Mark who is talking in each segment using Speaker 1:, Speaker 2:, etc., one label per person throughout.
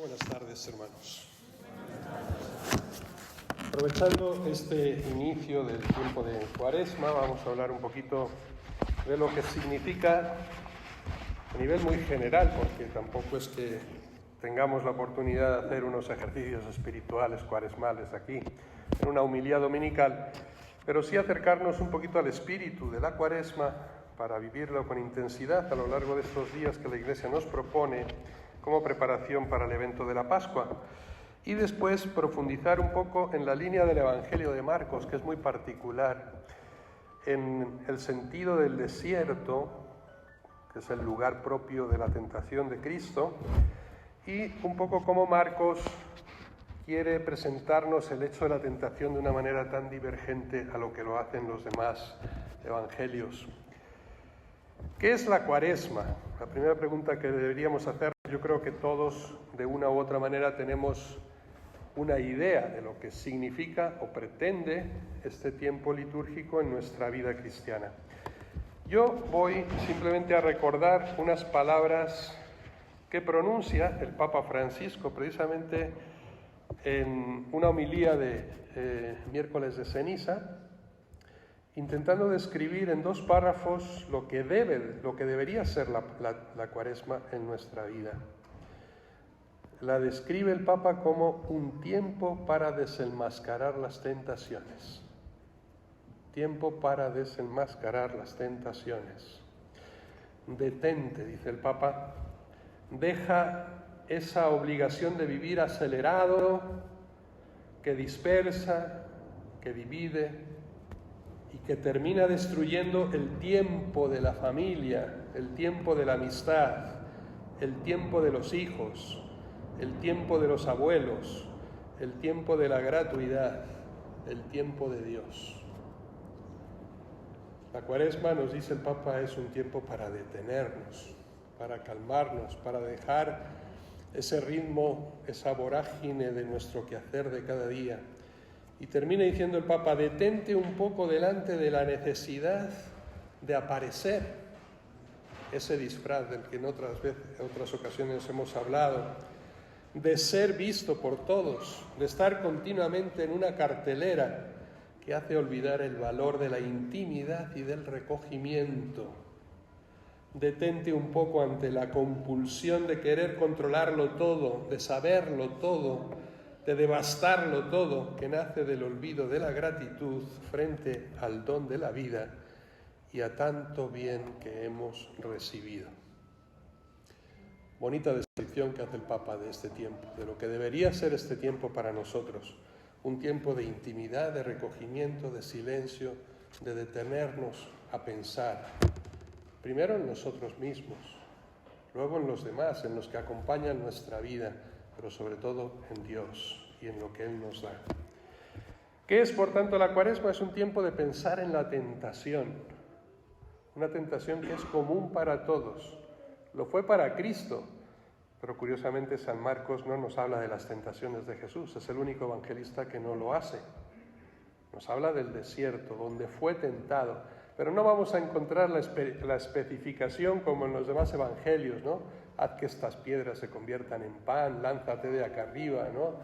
Speaker 1: Buenas tardes, hermanos. Aprovechando este inicio del tiempo de Cuaresma, vamos a hablar un poquito de lo que significa a nivel muy general, porque tampoco es que tengamos la oportunidad de hacer unos ejercicios espirituales cuaresmales aquí, en una homilía dominical, pero sí acercarnos un poquito al espíritu de la Cuaresma para vivirlo con intensidad a lo largo de estos días que la Iglesia nos propone como preparación para el evento de la Pascua. Y después profundizar un poco en la línea del Evangelio de Marcos, que es muy particular, en el sentido del desierto, que es el lugar propio de la tentación de Cristo, y un poco cómo Marcos quiere presentarnos el hecho de la tentación de una manera tan divergente a lo que lo hacen los demás evangelios. ¿Qué es la Cuaresma? La primera pregunta que deberíamos hacer, yo creo que todos de una u otra manera tenemos una idea de lo que significa o pretende este tiempo litúrgico en nuestra vida cristiana. Yo voy simplemente a recordar unas palabras que pronuncia el Papa Francisco precisamente en una homilía de miércoles de ceniza, intentando describir en 2 párrafos lo que debería ser la Cuaresma en nuestra vida. La describe el Papa como un tiempo para desenmascarar las tentaciones. Tiempo para desenmascarar las tentaciones. Detente, dice el Papa, deja esa obligación de vivir acelerado, que dispersa, que divide, y que termina destruyendo el tiempo de la familia, el tiempo de la amistad, el tiempo de los hijos, el tiempo de los abuelos, el tiempo de la gratuidad, el tiempo de Dios. La Cuaresma, nos dice el Papa, es un tiempo para detenernos, para calmarnos, para dejar ese ritmo, esa vorágine de nuestro quehacer de cada día. Y termina diciendo el Papa, detente un poco delante de la necesidad de aparecer, ese disfraz del que en otras ocasiones hemos hablado, de ser visto por todos, de estar continuamente en una cartelera que hace olvidar el valor de la intimidad y del recogimiento. Detente un poco ante la compulsión de querer controlarlo todo, de saberlo todo, de devastarlo todo, que nace del olvido de la gratitud frente al don de la vida y a tanto bien que hemos recibido. Bonita descripción que hace el Papa de este tiempo, de lo que debería ser este tiempo para nosotros, un tiempo de intimidad, de recogimiento, de silencio, de detenernos a pensar, primero en nosotros mismos, luego en los demás, en los que acompañan nuestra vida, pero sobre todo en Dios y en lo que Él nos da. ¿Qué es, por tanto, la Cuaresma? Es un tiempo de pensar en la tentación, una tentación que es común para todos. Lo fue para Cristo, pero curiosamente San Marcos no nos habla de las tentaciones de Jesús, es el único evangelista que no lo hace. Nos habla del desierto, donde fue tentado, pero no vamos a encontrar la especificación como en los demás evangelios, ¿no? Haz que estas piedras se conviertan en pan, lánzate de acá arriba, ¿no?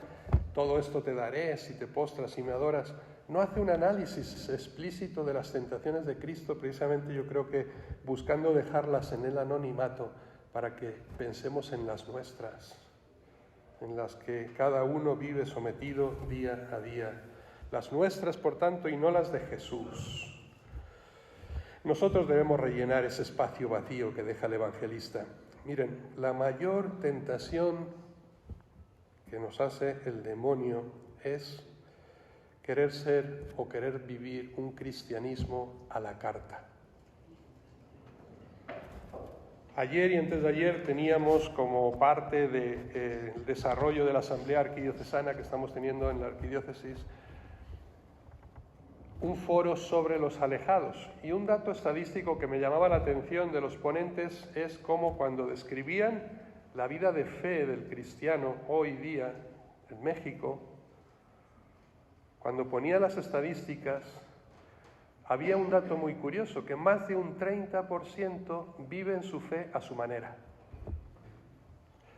Speaker 1: Todo esto te daré si te postras y me adoras. No hace un análisis explícito de las tentaciones de Cristo, precisamente yo creo que buscando dejarlas en el anonimato para que pensemos en las nuestras, en las que cada uno vive sometido día a día. Las nuestras, por tanto, y no las de Jesús. Nosotros debemos rellenar ese espacio vacío que deja el evangelista. Miren, la mayor tentación que nos hace el demonio es querer ser o querer vivir un cristianismo a la carta. Ayer y antes de ayer teníamos como parte del desarrollo de la Asamblea Arquidiocesana que estamos teniendo en la Arquidiócesis un foro sobre los alejados. Y un dato estadístico que me llamaba la atención de los ponentes es cómo cuando describían la vida de fe del cristiano hoy día en México, cuando ponían las estadísticas, había un dato muy curioso, que más de un 30% viven su fe a su manera.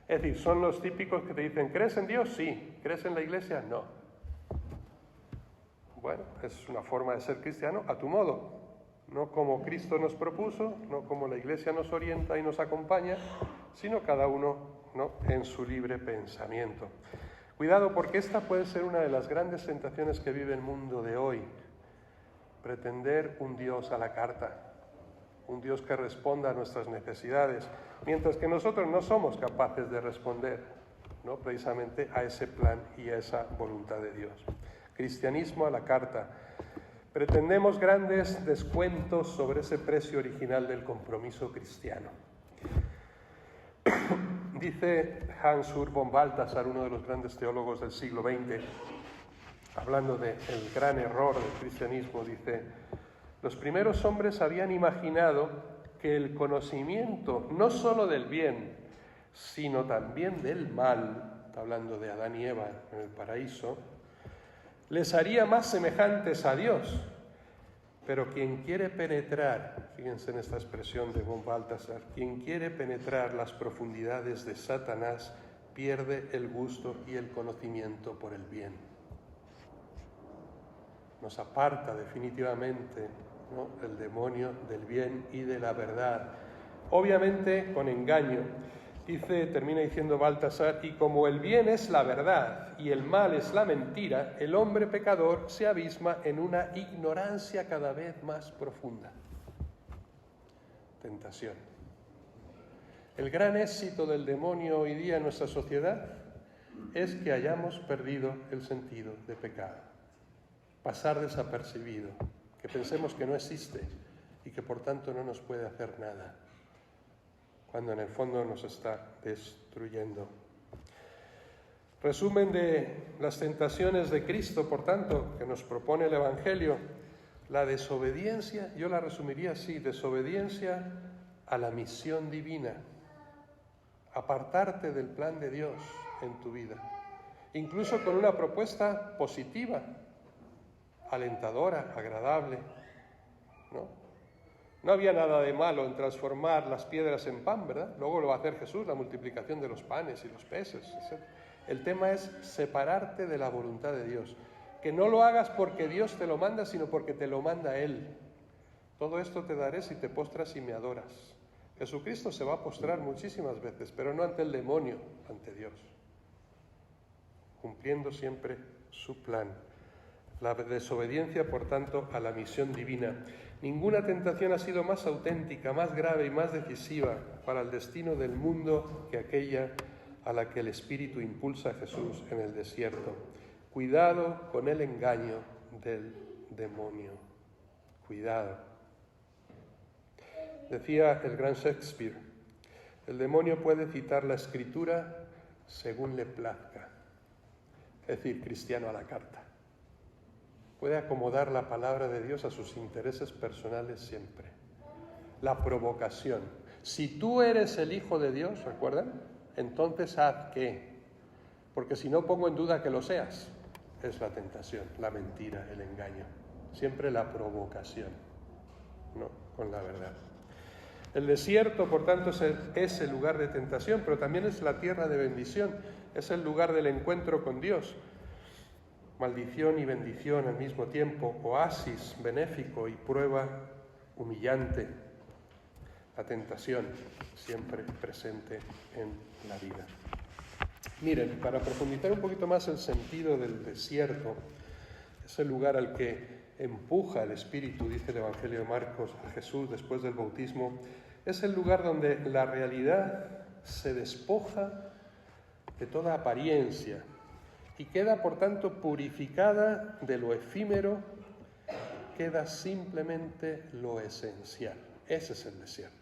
Speaker 1: Es decir, son los típicos que te dicen, ¿crees en Dios? Sí. ¿Crees en la Iglesia? No. Bueno, es una forma de ser cristiano a tu modo, no como Cristo nos propuso, no como la Iglesia nos orienta y nos acompaña, sino cada uno, ¿no?, en su libre pensamiento. Cuidado, porque esta puede ser una de las grandes tentaciones que vive el mundo de hoy. Pretender un Dios a la carta, un Dios que responda a nuestras necesidades, mientras que nosotros no somos capaces de responder, ¿no?, precisamente a ese plan y a esa voluntad de Dios. Cristianismo a la carta. Pretendemos grandes descuentos sobre ese precio original del compromiso cristiano. Dice Hans Urs von Balthasar, uno de los grandes teólogos del siglo XX, hablando del gran error del cristianismo, dice: los primeros hombres habían imaginado que el conocimiento no solo del bien, sino también del mal, está hablando de Adán y Eva en el paraíso, les haría más semejantes a Dios. Pero quien quiere penetrar, fíjense en esta expresión de von Balthasar, quien quiere penetrar las profundidades de Satanás pierde el gusto y el conocimiento por el bien. Nos aparta definitivamente, ¿no?, el demonio del bien y de la verdad, obviamente con engaño. Termina diciendo Balthasar, y como el bien es la verdad y el mal es la mentira, el hombre pecador se abisma en una ignorancia cada vez más profunda. Tentación. El gran éxito del demonio hoy día en nuestra sociedad es que hayamos perdido el sentido de pecado. Pasar desapercibido, que pensemos que no existe y que por tanto no nos puede hacer nada, cuando en el fondo nos está destruyendo. Resumen de las tentaciones de Cristo, por tanto, que nos propone el Evangelio: la desobediencia, yo la resumiría así: desobediencia a la misión divina, apartarte del plan de Dios en tu vida, incluso con una propuesta positiva, alentadora, agradable, ¿no? No había nada de malo en transformar las piedras en pan, ¿verdad? Luego lo va a hacer Jesús, la multiplicación de los panes y los peces. El tema es separarte de la voluntad de Dios. Que no lo hagas porque Dios te lo manda, sino porque te lo manda Él. Todo esto te daré si te postras y me adoras. Jesucristo se va a postrar muchísimas veces, pero no ante el demonio, ante Dios, cumpliendo siempre su plan. La desobediencia, por tanto, a la misión divina. Ninguna tentación ha sido más auténtica, más grave y más decisiva para el destino del mundo que aquella a la que el Espíritu impulsa a Jesús en el desierto. Cuidado con el engaño del demonio. Cuidado. Decía el gran Shakespeare: el demonio puede citar la Escritura según le plazca. Es decir, cristiano a la carta. Puede acomodar la palabra de Dios a sus intereses personales siempre. La provocación. Si tú eres el Hijo de Dios, ¿recuerdan? Entonces haz qué. Porque si no pongo en duda que lo seas. Es la tentación, la mentira, el engaño. Siempre la provocación, no con la verdad. El desierto, por tanto, es el lugar de tentación, pero también es la tierra de bendición. Es el lugar del encuentro con Dios. Maldición y bendición al mismo tiempo, oasis benéfico y prueba humillante. La tentación siempre presente en la vida. Miren, para profundizar un poquito más el sentido del desierto, es el lugar al que empuja el Espíritu, dice el Evangelio de Marcos, a Jesús después del bautismo. Es el lugar donde la realidad se despoja de toda apariencia y queda, por tanto, purificada de lo efímero, queda simplemente lo esencial. Ese es el desierto.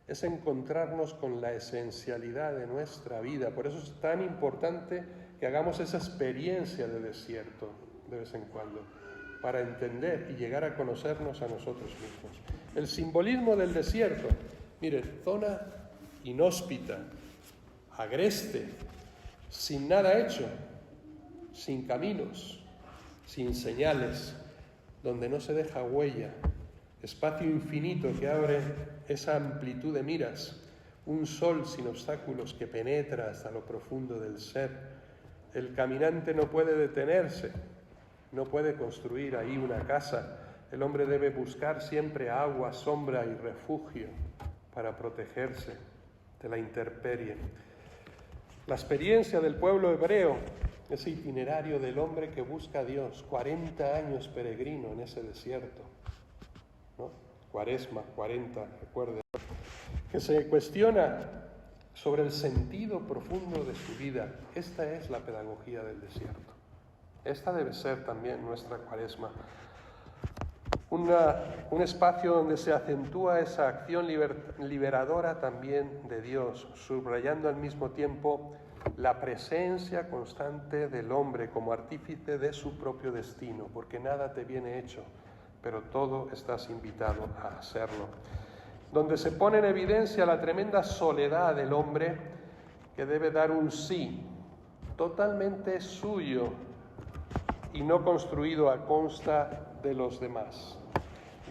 Speaker 1: Es encontrarnos con la esencialidad de nuestra vida. Por eso es tan importante que hagamos esa experiencia de desierto de vez en cuando, para entender y llegar a conocernos a nosotros mismos. El simbolismo del desierto, mire, zona inhóspita, agreste, sin nada hecho, sin caminos, sin señales, donde no se deja huella, espacio infinito que abre esa amplitud de miras, un sol sin obstáculos que penetra hasta lo profundo del ser. El caminante no puede detenerse, no puede construir ahí una casa. El hombre debe buscar siempre agua, sombra y refugio para protegerse de la intemperie. La experiencia del pueblo hebreo, ese itinerario del hombre que busca a Dios, 40 años peregrino en ese desierto, ¿no? Cuaresma, 40, recuerden, que se cuestiona sobre el sentido profundo de su vida. Esta es la pedagogía del desierto. Esta debe ser también nuestra Cuaresma. Un espacio donde se acentúa esa acción liberadora también de Dios, subrayando al mismo tiempo la presencia constante del hombre como artífice de su propio destino, porque nada te viene hecho, pero todo estás invitado a hacerlo. Donde se pone en evidencia la tremenda soledad del hombre que debe dar un sí totalmente suyo y no construido a consta de los demás.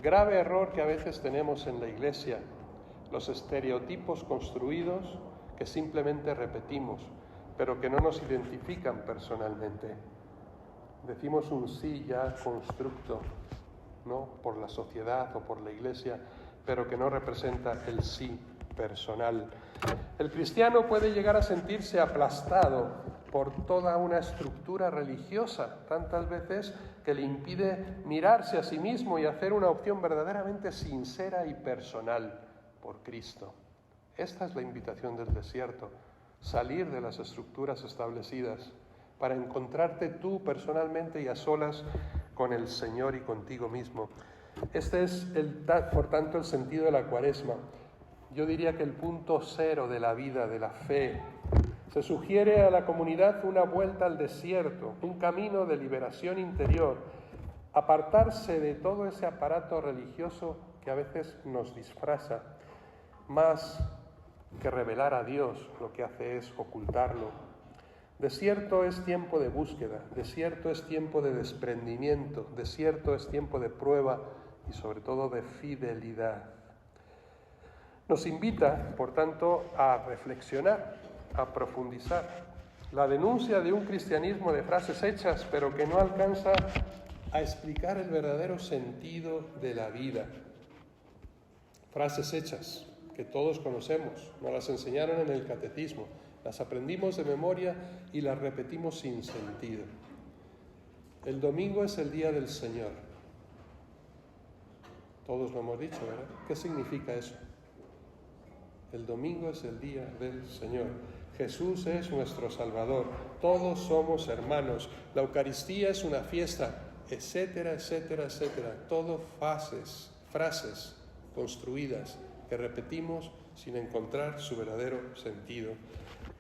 Speaker 1: Grave error que a veces tenemos en la Iglesia, los estereotipos construidos que simplemente repetimos, pero que no nos identifican personalmente. Decimos un sí ya constructo, ¿no?, por la sociedad o por la Iglesia, pero que no representa el sí personal. El cristiano puede llegar a sentirse aplastado por toda una estructura religiosa, tantas veces que le impide mirarse a sí mismo y hacer una opción verdaderamente sincera y personal por Cristo. Esta es la invitación del desierto, salir de las estructuras establecidas para encontrarte tú personalmente y a solas con el Señor y contigo mismo. Este es, por tanto, el sentido de la Cuaresma. Yo diría que el punto cero de la vida, de la fe. Se sugiere a la comunidad una vuelta al desierto, un camino de liberación interior, apartarse de todo ese aparato religioso que a veces nos disfraza, más que revelar a Dios, lo que hace es ocultarlo. Desierto es tiempo de búsqueda, desierto es tiempo de desprendimiento, desierto es tiempo de prueba y sobre todo de fidelidad. Nos invita, por tanto, a reflexionar, a profundizar. La denuncia de un cristianismo de frases hechas, pero que no alcanza a explicar el verdadero sentido de la vida. Frases hechas que todos conocemos, nos las enseñaron en el catecismo, las aprendimos de memoria y las repetimos sin sentido. El domingo es el día del Señor. Todos lo hemos dicho, ¿verdad? ¿Qué significa eso? El domingo es el día del Señor. Jesús es nuestro Salvador. Todos somos hermanos. La Eucaristía es una fiesta, etcétera, etcétera, etcétera. Todo frases construidas que repetimos sin encontrar su verdadero sentido.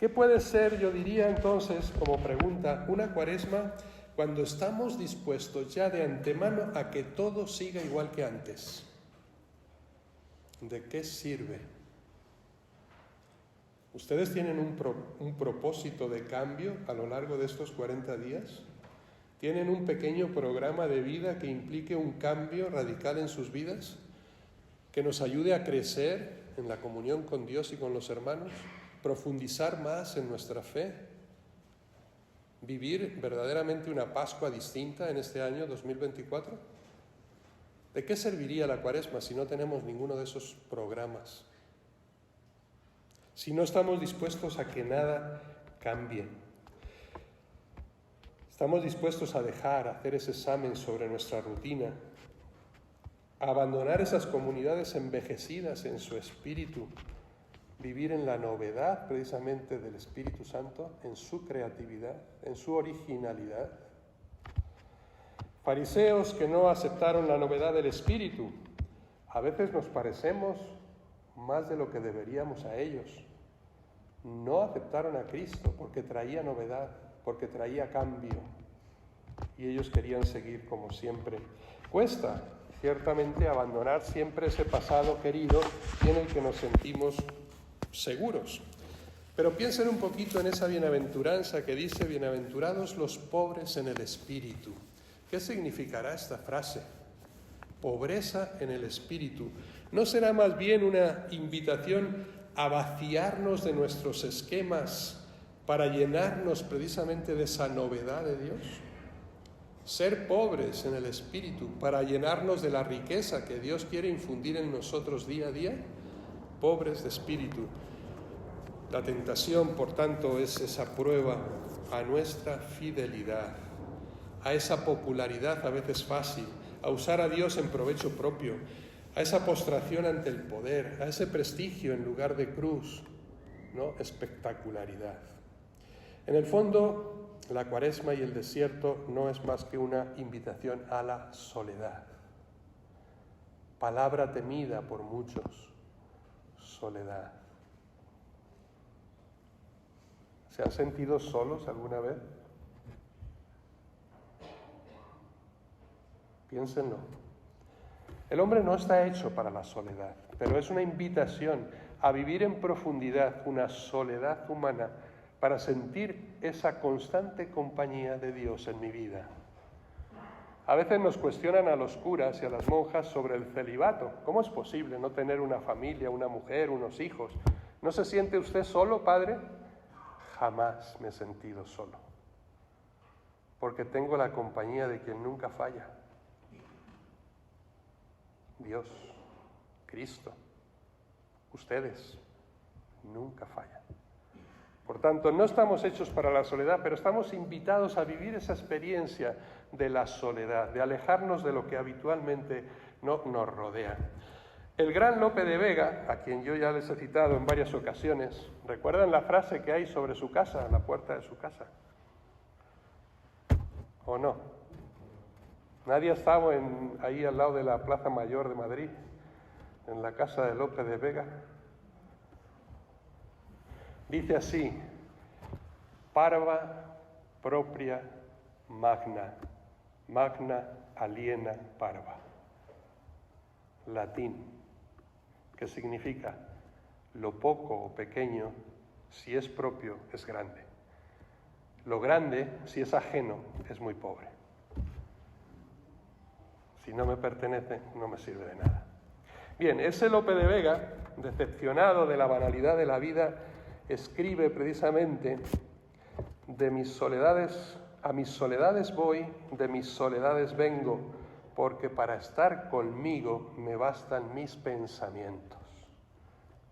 Speaker 1: ¿Qué puede ser, yo diría entonces, como pregunta, una Cuaresma cuando estamos dispuestos ya de antemano a que todo siga igual que antes? ¿De qué sirve? ¿Ustedes tienen un propósito de cambio a lo largo de estos 40 días? ¿Tienen un pequeño programa de vida que implique un cambio radical en sus vidas? ¿Que nos ayude a crecer en la comunión con Dios y con los hermanos? ¿Profundizar más en nuestra fe? ¿Vivir verdaderamente una Pascua distinta en este año 2024? ¿De qué serviría la Cuaresma si no tenemos ninguno de esos programas? Si no estamos dispuestos a que nada cambie. Estamos dispuestos a hacer ese examen sobre nuestra rutina, a abandonar esas comunidades envejecidas en su espíritu, vivir en la novedad precisamente del Espíritu Santo, en su creatividad, en su originalidad. Fariseos que no aceptaron la novedad del Espíritu, a veces nos parecemos más de lo que deberíamos a ellos. No aceptaron a Cristo porque traía novedad, porque traía cambio, y ellos querían seguir como siempre. Cuesta, ciertamente, abandonar siempre ese pasado querido y en el que nos sentimos seguros. Pero piensen un poquito en esa bienaventuranza que dice: bienaventurados los pobres en el espíritu. ¿Qué significará esta frase? Pobreza en el espíritu. ¿No será más bien una invitación a vaciarnos de nuestros esquemas para llenarnos precisamente de esa novedad de Dios. Ser pobres en el espíritu para llenarnos de la riqueza que Dios quiere infundir en nosotros día a día. Pobres de espíritu. La tentación, por tanto, es esa prueba a nuestra fidelidad, a esa popularidad a veces fácil, a usar a Dios en provecho propio, a esa postración ante el poder, a ese prestigio en lugar de cruz, ¿no? Espectacularidad. En el fondo, la Cuaresma y el desierto no es más que una invitación a la soledad. Palabra temida por muchos, soledad. ¿Se han sentido solos alguna vez? Piénsenlo. El hombre no está hecho para la soledad, pero es una invitación a vivir en profundidad una soledad humana para sentir esa constante compañía de Dios en mi vida. A veces nos cuestionan a los curas y a las monjas sobre el celibato. ¿Cómo es posible no tener una familia, una mujer, unos hijos? ¿No se siente usted solo, padre? Jamás me he sentido solo, porque tengo la compañía de quien nunca falla. Dios, Cristo, ustedes nunca fallan. Por tanto, no estamos hechos para la soledad, pero estamos invitados a vivir esa experiencia de la soledad, de alejarnos de lo que habitualmente no nos rodea. El gran Lope de Vega, a quien yo ya les he citado en varias ocasiones, ¿recuerdan la frase que hay sobre su casa, la puerta de su casa? ¿O no? Nadie ha estado ahí al lado de la Plaza Mayor de Madrid, en la casa de Lope de Vega. Dice así: parva propria magna, magna aliena parva. Latín, que significa lo poco o pequeño, si es propio, es grande. Lo grande, si es ajeno, es muy pobre. Si no me pertenece, no me sirve de nada. Bien, ese Lope de Vega, decepcionado de la banalidad de la vida, escribe precisamente: de mis soledades, a mis soledades voy, de mis soledades vengo, porque para estar conmigo me bastan mis pensamientos.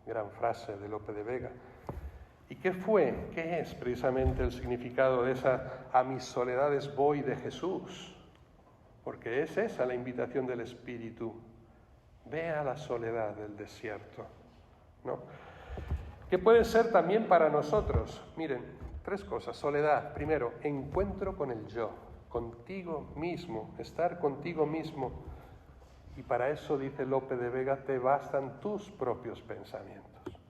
Speaker 1: Gran frase de Lope de Vega. ¿Y qué es precisamente el significado de esa a mis soledades voy de Jesús? Porque es esa la invitación del Espíritu. Ve a la soledad del desierto, ¿no? ¿Qué puede ser también para nosotros? Miren, 3 cosas. Soledad, primero, encuentro con el yo, contigo mismo, estar contigo mismo. Y para eso, dice Lope de Vega, te bastan tus propios pensamientos.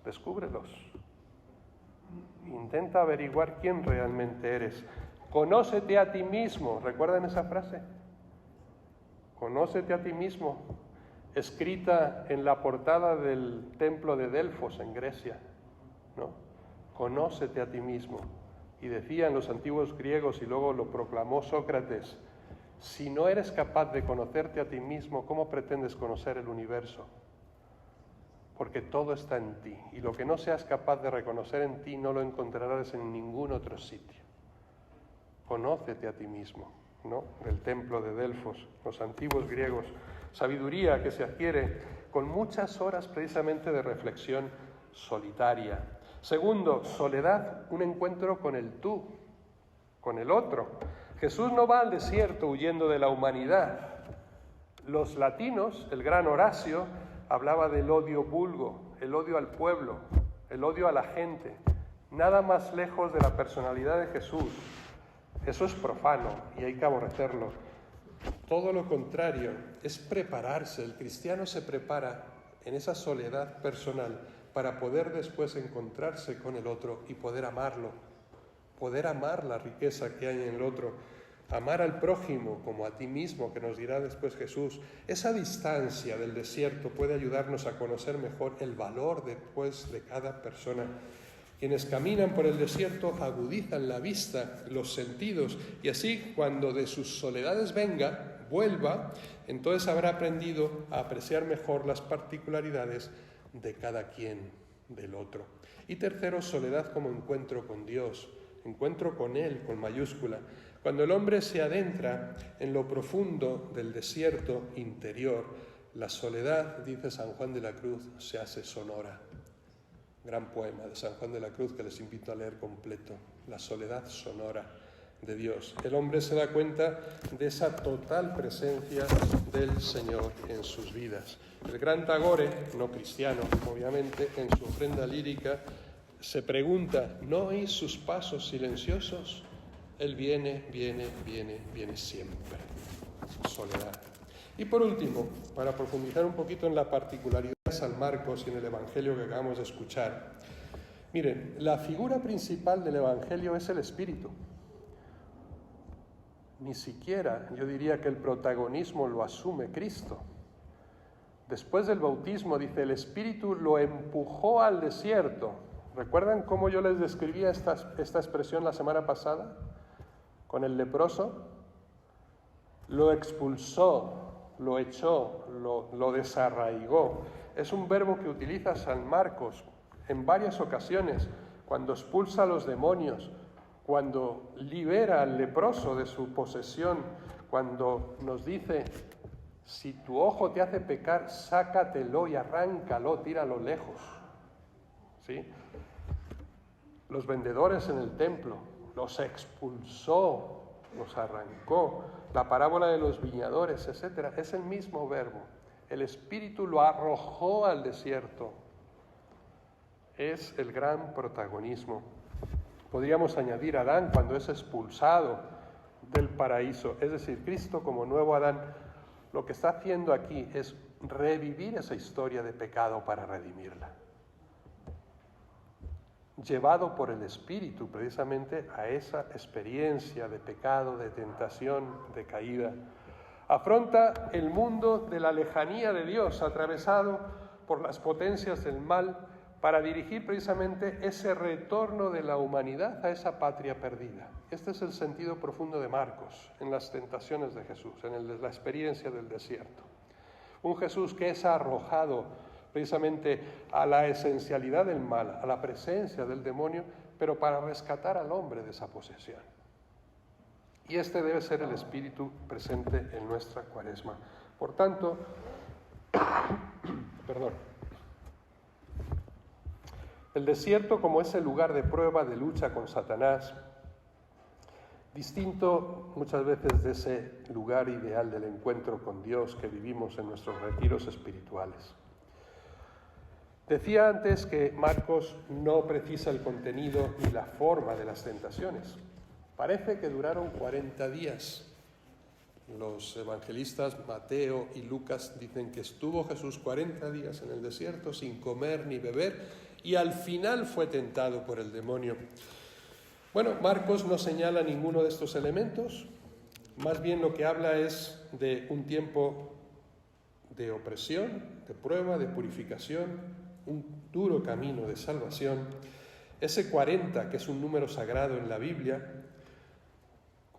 Speaker 1: Descúbrelos. Intenta averiguar quién realmente eres. Conócete a ti mismo. ¿Recuerdan esa frase? Conócete a ti mismo. Escrita en la portada del templo de Delfos en Grecia, ¿no? Conócete a ti mismo. Y decían los antiguos griegos, y luego lo proclamó Sócrates: si no eres capaz de conocerte a ti mismo, ¿cómo pretendes conocer el universo? Porque todo está en ti, y lo que no seas capaz de reconocer en ti no lo encontrarás en ningún otro sitio. Conócete a ti mismo, ¿no? Del templo de Delfos, los antiguos griegos. Sabiduría que se adquiere con muchas horas precisamente de reflexión solitaria. Segundo, soledad, un encuentro con el tú, con el otro. Jesús no va al desierto huyendo de la humanidad. Los latinos, el gran Horacio, hablaba del odio vulgo, el odio al pueblo, el odio a la gente. Nada más lejos de la personalidad de Jesús. Eso es profano y hay que aborrecerlo. Todo lo contrario, es prepararse. El cristiano se prepara en esa soledad personal para poder después encontrarse con el otro y poder amarlo, poder amar la riqueza que hay en el otro, amar al prójimo como a ti mismo, que nos dirá después Jesús. Esa distancia del desierto puede ayudarnos a conocer mejor el valor después de cada persona. Quienes caminan por el desierto agudizan la vista, los sentidos, y así cuando de sus soledades vuelva, entonces habrá aprendido a apreciar mejor las particularidades de cada quien. del otro. Y tercero, soledad como encuentro con Dios, encuentro con Él, con mayúscula. Cuando el hombre se adentra en lo profundo del desierto interior, la soledad, dice San Juan de la Cruz, se hace sonora. Gran poema de San Juan de la Cruz que les invito a leer completo. La soledad sonora de Dios. El hombre se da cuenta de esa total presencia del Señor en sus vidas. El gran Tagore, no cristiano, obviamente, en su ofrenda lírica, se pregunta, ¿no oís sus pasos silenciosos? Él viene, viene, viene, viene siempre. Soledad. Y por último, para profundizar un poquito en la particularidad de San Marcos y en el Evangelio que acabamos de escuchar, miren, la figura principal del Evangelio es el Espíritu. Ni siquiera yo diría que el protagonismo lo asume Cristo. Después del bautismo, dice, el Espíritu lo empujó al desierto. ¿Recuerdan cómo yo les describía esta expresión la semana pasada? Con el leproso. Lo expulsó, lo echó, lo desarraigó. Es un verbo que utiliza San Marcos en varias ocasiones, cuando expulsa a los demonios, cuando libera al leproso de su posesión, cuando nos dice, si tu ojo te hace pecar, sácatelo y arráncalo, tíralo lejos. ¿Sí? Los vendedores en el templo, los expulsó, los arrancó. La parábola de los viñadores, etc. Es el mismo verbo. El Espíritu lo arrojó al desierto. Es el gran protagonismo. Podríamos añadir a Adán cuando es expulsado del paraíso. Es decir, Cristo como nuevo Adán, lo que está haciendo aquí es revivir esa historia de pecado para redimirla. Llevado por el Espíritu precisamente a esa experiencia de pecado, de tentación, de caída. Afronta el mundo de la lejanía de Dios, atravesado por las potencias del mal, para dirigir precisamente ese retorno de la humanidad a esa patria perdida. Este es el sentido profundo de Marcos en las tentaciones de Jesús, en la experiencia del desierto. Un Jesús que es arrojado precisamente a la esencialidad del mal, a la presencia del demonio, pero para rescatar al hombre de esa posesión. Y este debe ser el espíritu presente en nuestra Cuaresma. Por tanto, el desierto como ese lugar de prueba, de lucha con Satanás, distinto muchas veces de ese lugar ideal del encuentro con Dios que vivimos en nuestros retiros espirituales. Decía antes que Marcos no precisa el contenido ni la forma de las tentaciones. Parece que duraron 40 días. Los evangelistas Mateo y Lucas dicen que estuvo Jesús 40 días en el desierto sin comer ni beber y al final fue tentado por el demonio. Bueno, Marcos no señala ninguno de estos elementos, más bien lo que habla es de un tiempo de opresión, de prueba, de purificación, un duro camino de salvación. Ese 40, que es un número sagrado en la Biblia,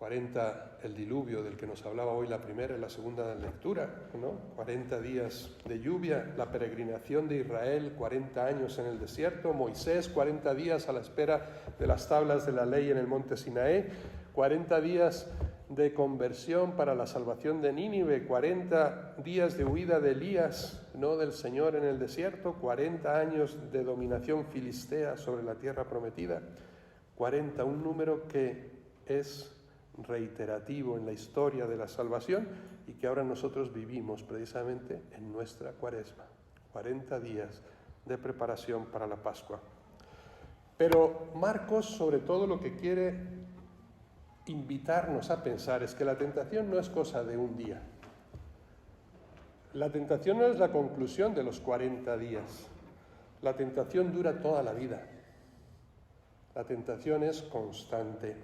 Speaker 1: 40 el diluvio del que nos hablaba hoy la primera y la segunda lectura, ¿no? 40 días de lluvia, la peregrinación de Israel, 40 años en el desierto, Moisés 40 días a la espera de las tablas de la ley en el monte Sinaí, 40 días de conversión para la salvación de Nínive, 40 días de huida de Elías, no del Señor en el desierto, 40 años de dominación filistea sobre la tierra prometida, 40, un número que es reiterativo en la historia de la salvación y que ahora nosotros vivimos precisamente en nuestra Cuaresma, 40 días de preparación para la Pascua. Pero Marcos, sobre todo, lo que quiere invitarnos a pensar es que la tentación no es cosa de un día. La tentación no es la conclusión de los 40 días. La tentación dura toda la vida. La tentación es constante.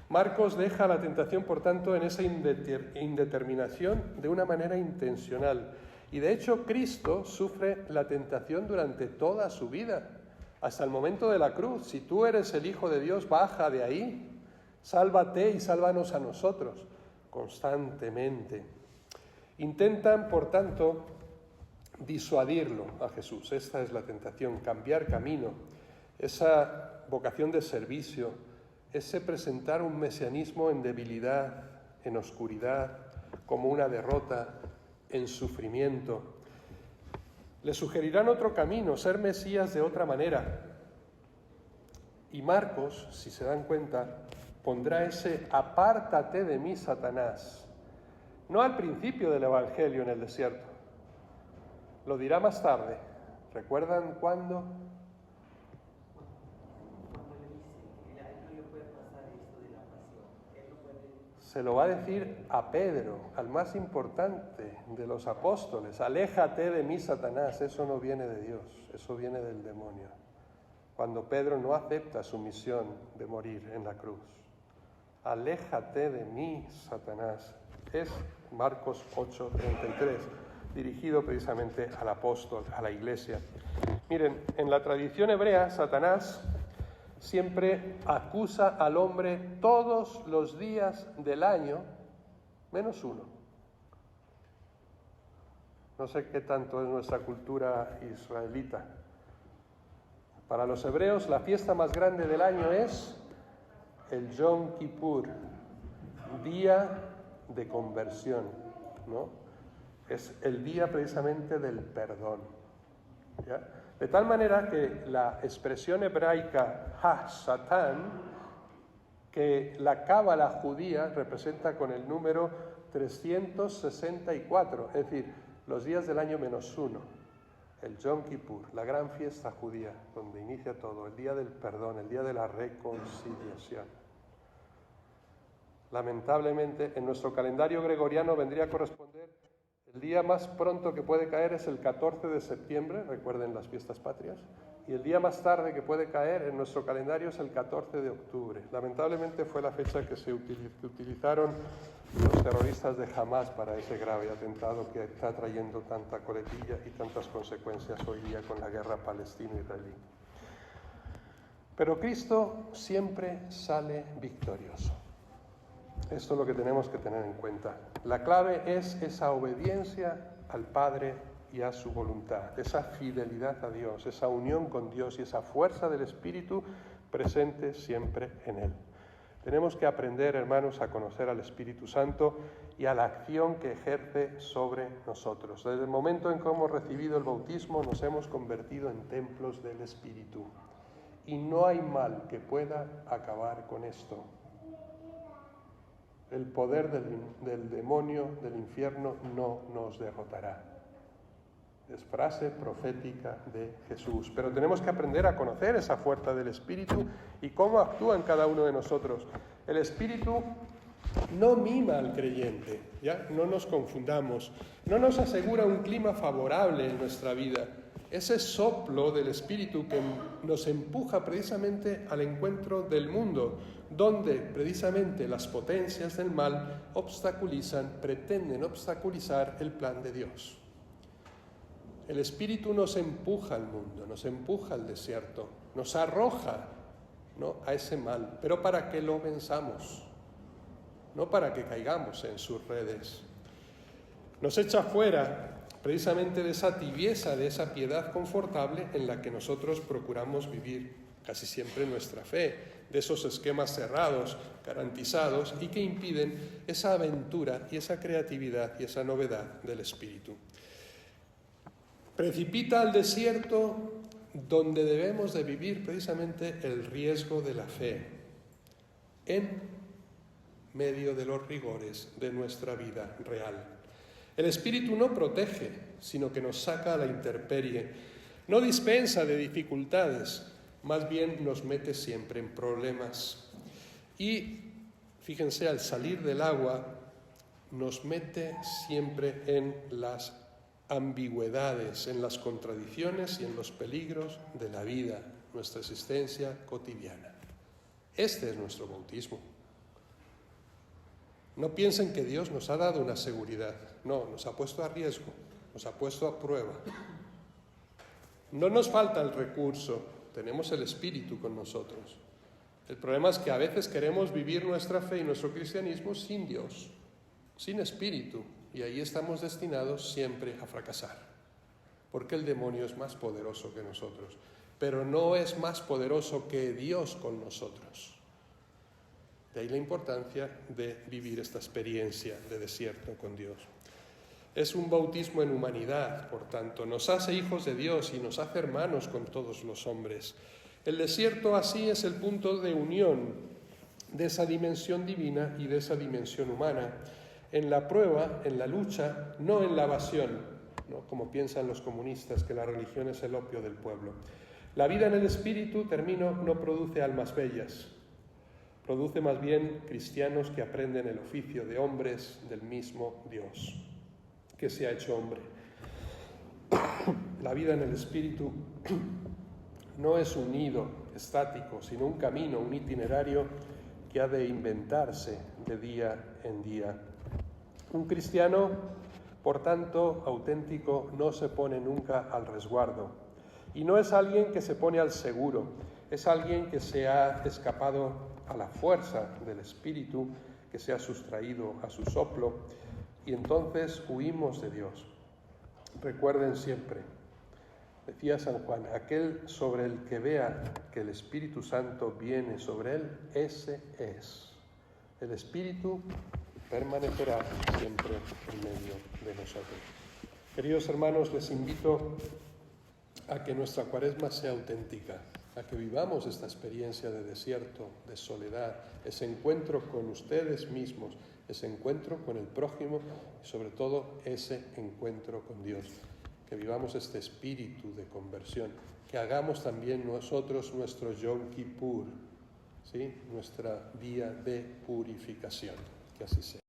Speaker 1: Marcos deja la tentación, por tanto, en esa indeterminación de una manera intencional. Y de hecho, Cristo sufre la tentación durante toda su vida, hasta el momento de la cruz. Si tú eres el Hijo de Dios, baja de ahí. Sálvate y sálvanos a nosotros, constantemente. Intentan, por tanto, disuadirlo a Jesús. Esta es la tentación, cambiar camino, esa vocación de servicio, ese presentar un mesianismo en debilidad, en oscuridad, como una derrota, en sufrimiento. Le sugerirán otro camino, ser Mesías de otra manera. Y Marcos, si se dan cuenta, pondrá ese apártate de mí, Satanás. No al principio del Evangelio en el desierto. Lo dirá más tarde. ¿Recuerdan cuándo? Se lo va a decir a Pedro, al más importante de los apóstoles. Aléjate de mí, Satanás. Eso no viene de Dios, eso viene del demonio. Cuando Pedro no acepta su misión de morir en la cruz. Aléjate de mí, Satanás. Es Marcos 8:33, dirigido precisamente al apóstol, a la iglesia. Miren, en la tradición hebrea, Satanás siempre acusa al hombre todos los días del año, menos uno. No sé qué tanto es nuestra cultura israelita. Para los hebreos, la fiesta más grande del año es el Yom Kippur, día de conversión, ¿no? Es el día precisamente del perdón, ¿ya? De tal manera que la expresión hebraica ha-Satán, que la cábala judía representa con el número 364, es decir, los días del año menos uno, el Yom Kippur, la gran fiesta judía, donde inicia todo, el día del perdón, el día de la reconciliación. Lamentablemente, en nuestro calendario gregoriano vendría a corresponder el día más pronto que puede caer es el 14 de septiembre, recuerden las fiestas patrias, y el día más tarde que puede caer en nuestro calendario es el 14 de octubre. Lamentablemente fue la fecha que utilizaron los terroristas de Hamás para ese grave atentado que está trayendo tanta coletilla y tantas consecuencias hoy día con la guerra palestino-israelí. Pero Cristo siempre sale victorioso. Esto es lo que tenemos que tener en cuenta. La clave es esa obediencia al Padre y a su voluntad, esa fidelidad a Dios, esa unión con Dios y esa fuerza del Espíritu presente siempre en Él. Tenemos que aprender, hermanos, a conocer al Espíritu Santo y a la acción que ejerce sobre nosotros. Desde el momento en que hemos recibido el bautismo, nos hemos convertido en templos del Espíritu. Y no hay mal que pueda acabar con esto. El poder del demonio, del infierno, no nos derrotará. Es frase profética de Jesús. Pero tenemos que aprender a conocer esa fuerza del Espíritu y cómo actúa en cada uno de nosotros. El Espíritu no mima al creyente, ¿ya? No nos confundamos. No nos asegura un clima favorable en nuestra vida. Ese soplo del Espíritu que nos empuja precisamente al encuentro del mundo, donde precisamente las potencias del mal pretenden obstaculizar el plan de Dios. El Espíritu nos empuja al mundo, nos empuja al desierto, nos arroja, ¿no?, a ese mal, pero para que lo venzamos, no para que caigamos en sus redes. Nos echa fuera precisamente de esa tibieza, de esa piedad confortable en la que nosotros procuramos vivir casi siempre nuestra fe, de esos esquemas cerrados, garantizados y que impiden esa aventura y esa creatividad y esa novedad del Espíritu. Precipita al desierto donde debemos de vivir precisamente el riesgo de la fe, en medio de los rigores de nuestra vida real. El Espíritu no protege, sino que nos saca a la intemperie, no dispensa de dificultades, más bien nos mete siempre en problemas. Y fíjense, al salir del agua, nos mete siempre en las ambigüedades, en las contradicciones y en los peligros de la vida, nuestra existencia cotidiana. Este es nuestro bautismo. No piensen que Dios nos ha dado una seguridad. No, nos ha puesto a riesgo, nos ha puesto a prueba. No nos falta el recurso, tenemos el Espíritu con nosotros. El problema es que a veces queremos vivir nuestra fe y nuestro cristianismo sin Dios, sin Espíritu, y ahí estamos destinados siempre a fracasar. porque el demonio es más poderoso que nosotros, pero no es más poderoso que Dios con nosotros. De ahí la importancia de vivir esta experiencia de desierto con Dios. Es un bautismo en humanidad, por tanto, nos hace hijos de Dios y nos hace hermanos con todos los hombres. El desierto así es el punto de unión de esa dimensión divina y de esa dimensión humana, en la prueba, en la lucha, no en la evasión, ¿no? Como piensan los comunistas, que la religión es el opio del pueblo. La vida en el espíritu, termino, no produce almas bellas, produce más bien cristianos que aprenden el oficio de hombres del mismo Dios, que se ha hecho hombre. La vida en el espíritu no es un nido estático, sino un camino, un itinerario que ha de inventarse de día en día. Un cristiano, por tanto, auténtico, no se pone nunca al resguardo. Y no es alguien que se pone al seguro, es alguien que se ha escapado a la fuerza del espíritu, que se ha sustraído a su soplo, y entonces huimos de Dios. Recuerden siempre, decía San Juan, aquel sobre el que vea que el Espíritu Santo viene sobre él, ese es. El Espíritu permanecerá siempre en medio de nosotros. Queridos hermanos, les invito a que nuestra Cuaresma sea auténtica, a que vivamos esta experiencia de desierto, de soledad, ese encuentro con ustedes mismos, ese encuentro con el prójimo y sobre todo ese encuentro con Dios. Que vivamos este espíritu de conversión, que hagamos también nosotros nuestro Yom Kippur, ¿sí? Nuestra día de purificación. Que así sea.